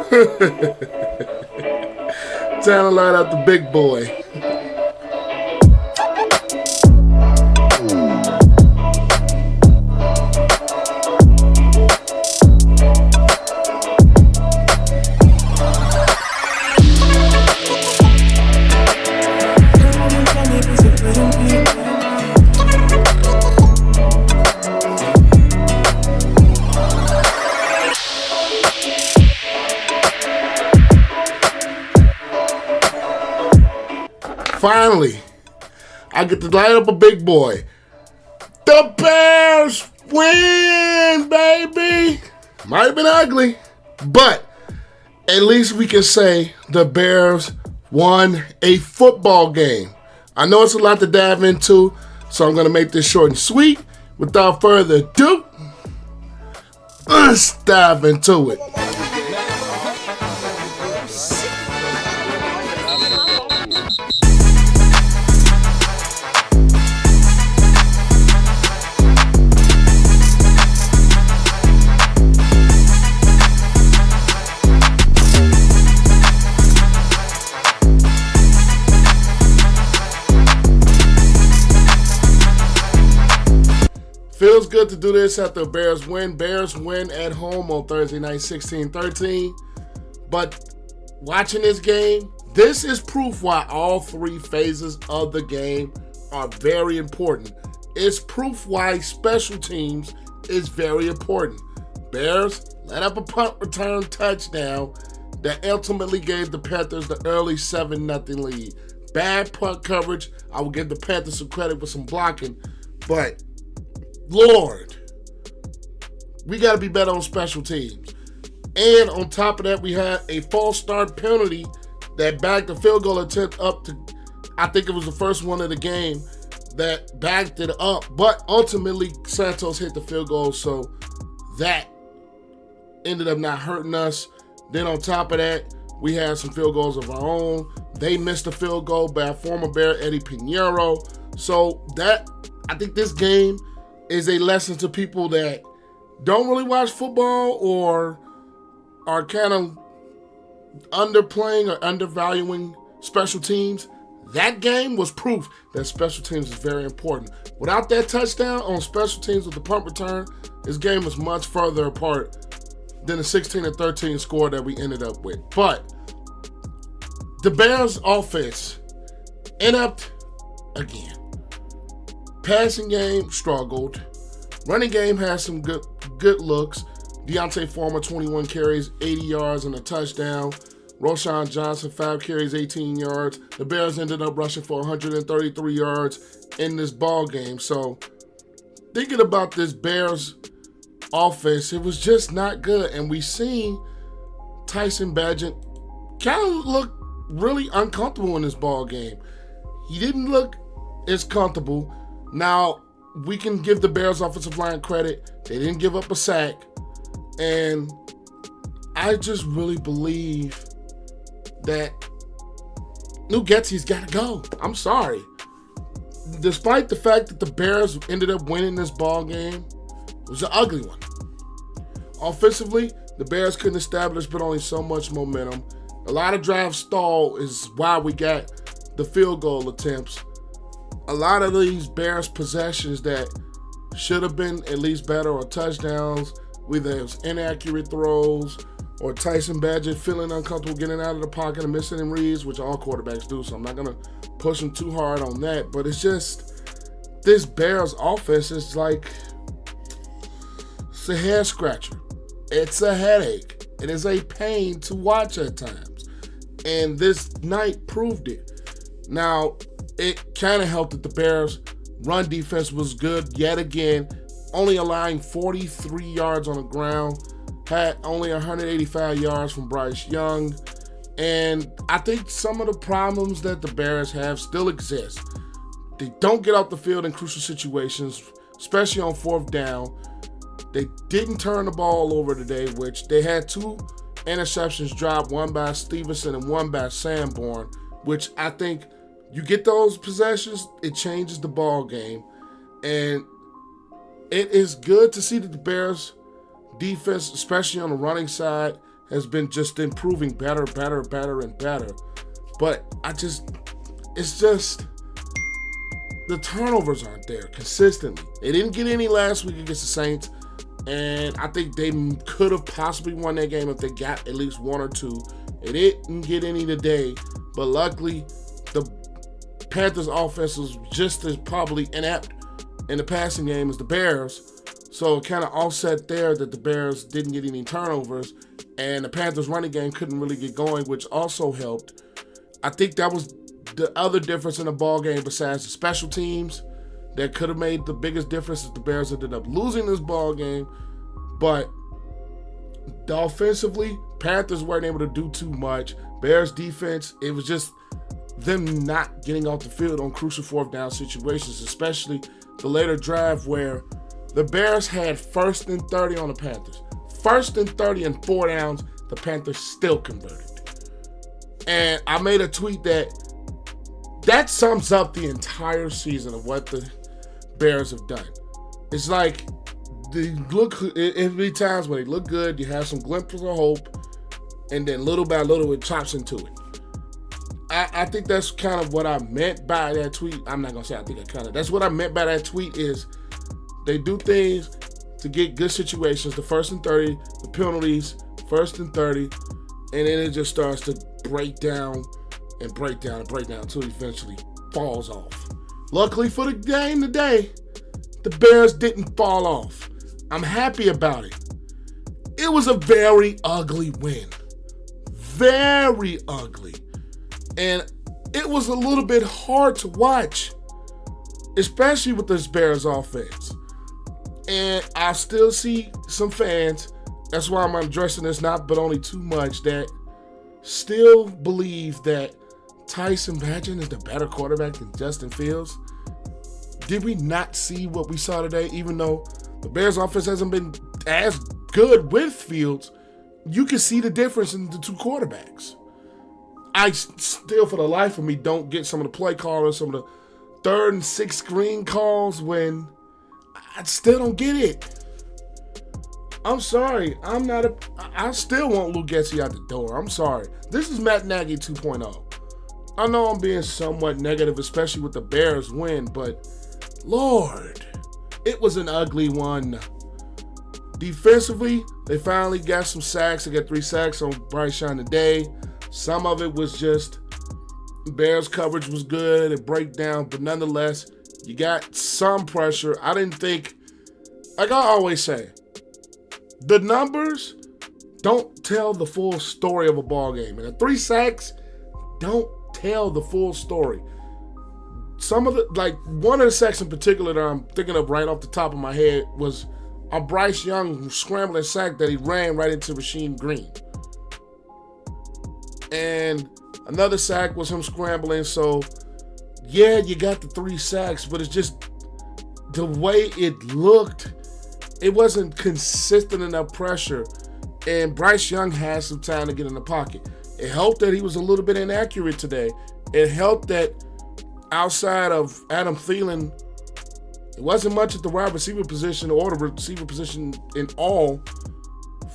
Time to light up the big boy. Finally, I get to light up a big boy. The Bears win, baby. Might have been ugly, but at least we can say the Bears won a football game. I know it's a lot to dive into, so I'm going to make this short and sweet. Without further ado, let's dive into it. Feels good to do this after the Bears win. Bears win at home on Thursday night, 16-13. But watching this game, this is proof why all three phases of the game are very important. It's proof why special teams is very important. Bears let up a punt return touchdown that ultimately gave the Panthers the early 7-0 lead. Bad punt coverage. I will give the Panthers some credit for some blocking, but Lord, we got to be better on special teams. And on top of that, we had a false start penalty that backed the field goal attempt up to, I think it was the first one of the game, that backed it up. But ultimately, Santos hit the field goal, so that ended up not hurting us. Then on top of that, we had some field goals of our own. They missed a field goal by former Bear Eddie Pinheiro. So that, I think this game is a lesson to people that don't really watch football or are kind of underplaying or undervaluing special teams. That game was proof that special teams is very important. Without that touchdown on special teams with the punt return, this game was much further apart than the 16-13 score that we ended up with. But the Bears offense inept again. Passing game struggled. Running game had some good looks. Deontay Foreman, 21 carries, 80 yards and a touchdown. Roschon Johnson, 5 carries, 18 yards. The Bears ended up rushing for 133 yards in this ball game. So thinking about this Bears offense, it was just not good. And we seen Tyson Bagent kind of look really uncomfortable in this ball game. He didn't look as comfortable. Now, we can give the Bears offensive line credit. They didn't give up a sack. And I just really believe that New Getsy's got to go. I'm sorry. Despite the fact that the Bears ended up winning this ball game, it was an ugly one. Offensively, the Bears couldn't establish but only so much momentum. A lot of drives stall is why we got the field goal attempts. A lot of these Bears possessions that should have been at least better or touchdowns, whether it was inaccurate throws or Tyson Bagent feeling uncomfortable getting out of the pocket and missing reads, which all quarterbacks do, so I'm not going to push him too hard on that. But it's just, this Bears offense is like, it's a hair scratcher. It's a headache. It is a pain to watch at times. And this night proved it. Now, it kind of helped that the Bears' run defense was good yet again, only allowing 43 yards on the ground, had only 185 yards from Bryce Young. And I think some of the problems that the Bears have still exist. They don't get off the field in crucial situations, especially on fourth down. They didn't turn the ball over today, which they had 2 interceptions dropped, one by Stevenson and one by Sanborn, which I think you get those possessions, it changes the ball game. And it is good to see that the Bears defense, especially on the running side, has been just improving better, and better. But it's just the turnovers aren't there consistently. They didn't get any last week against the Saints, and I think they could have possibly won that game if they got at least one or two. They didn't get any today, but luckily the Panthers offense was just as probably inept in the passing game as the Bears. So it kind of offset there that the Bears didn't get any turnovers, and the Panthers running game couldn't really get going, which also helped. I think that was the other difference in the ball game besides the special teams that could have made the biggest difference is the Bears ended up losing this ball game. But offensively, Panthers weren't able to do too much. Bears defense, it was just them not getting off the field on crucial fourth down situations, especially the later drive where the Bears had 1st and 30 on the Panthers. 1st and 30 and 4 downs, the Panthers still converted. And I made a tweet that sums up the entire season of what the Bears have done. It's like it'll be times when they look good, you have some glimpses of hope, and then little by little it chops into it. I think that's kind of what I meant by that tweet. I'm not going to say that's what I meant by that tweet is they do things to get good situations, the 1st and 30, the penalties, 1st and 30, and then it just starts to break down until it eventually falls off. Luckily for the game today, the Bears didn't fall off. I'm happy about it. It was a very ugly win. Very ugly. And it was a little bit hard to watch, especially with this Bears offense. And I still see some fans, that's why I'm addressing this not but only too much, that still believe that Tyson Bagent is the better quarterback than Justin Fields. Did we not see what we saw today? Even though the Bears offense hasn't been as good with Fields, you can see the difference in the two quarterbacks. I still, for the life of me, don't get some of the play callers, some of the 3rd and 6th screen calls when I still don't get it. I'm sorry. I still want Lou Getsy out the door. I'm sorry. This is Matt Nagy 2.0. I know I'm being somewhat negative, especially with the Bears win, but Lord, it was an ugly one. Defensively, they finally got some sacks. They got 3 sacks on Bryce today. Some of it was just Bears coverage was good and breakdown, but nonetheless, you got some pressure. I didn't think, like I always say, the numbers don't tell the full story of a ball game. And the 3 sacks don't tell the full story. Some of the, like one of the sacks in particular that I'm thinking of right off the top of my head was a Bryce Young scrambling sack that he ran right into Rasheem Green. And another sack was him scrambling. So, yeah, you got the 3 sacks, but it's just the way it looked, it wasn't consistent enough pressure. And Bryce Young had some time to get in the pocket. It helped that he was a little bit inaccurate today. It helped that outside of Adam Thielen, it wasn't much at the wide receiver position or the receiver position in all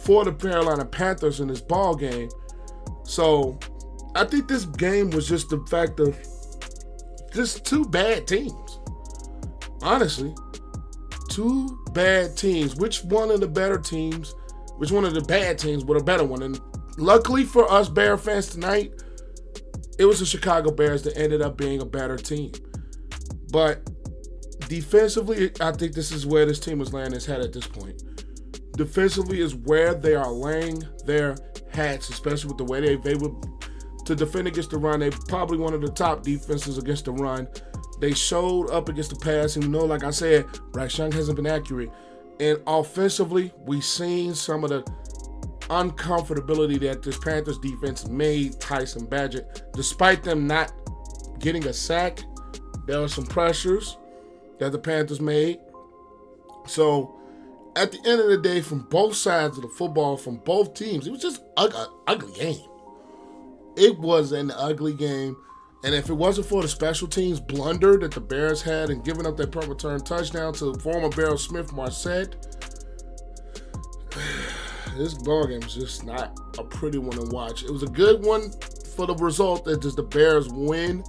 for the Carolina Panthers in this ball game. So I think this game was just the fact of just 2 bad teams. Honestly, 2 bad teams. Which one of the better teams, which one of the bad teams were the better one? And luckily for us Bear fans tonight, it was the Chicago Bears that ended up being a better team. But defensively, I think this is where this team is laying its head at this point. Defensively is where they are laying their hats, especially with the way they were to defend against the run. They probably one of the top defenses against the run. They showed up against the pass, and like I said, Bryce Young hasn't been accurate. And offensively, we've seen some of the uncomfortability that this Panthers defense made Tyson Bagent. Despite them not getting a sack, there were some pressures that the Panthers made. So at the end of the day, from both sides of the football, from both teams, it was just an ugly game. It was an ugly game. And if it wasn't for the special teams blunder that the Bears had and giving up that punt return touchdown to former Bear Smith Marset, this ball game is just not a pretty one to watch. It was a good one for the result that just the Bears win,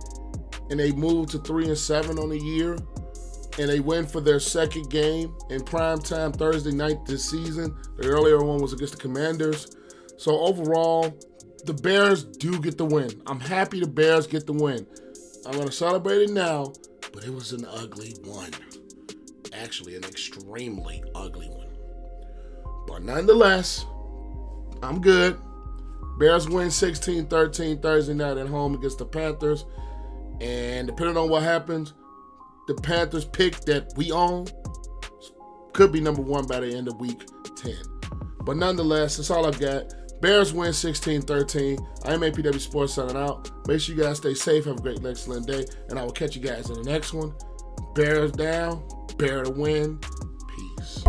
and they move to 3-7 on the year, and they win for their second game in primetime Thursday night this season. The earlier one was against the Commanders. So overall, the Bears do get the win. I'm happy the Bears get the win. I'm going to celebrate it now, but it was an ugly one. Actually, an extremely ugly one. But nonetheless, I'm good. Bears win 16-13 Thursday night at home against the Panthers. And depending on what happens, the Panthers pick that we own could be number 1 by the end of week 10. But nonetheless, that's all I've got. Bears win 16-13. I am APW Sports signing out. Make sure you guys stay safe. Have a great, excellent day. And I will catch you guys in the next one. Bears down. Bear to win. Peace.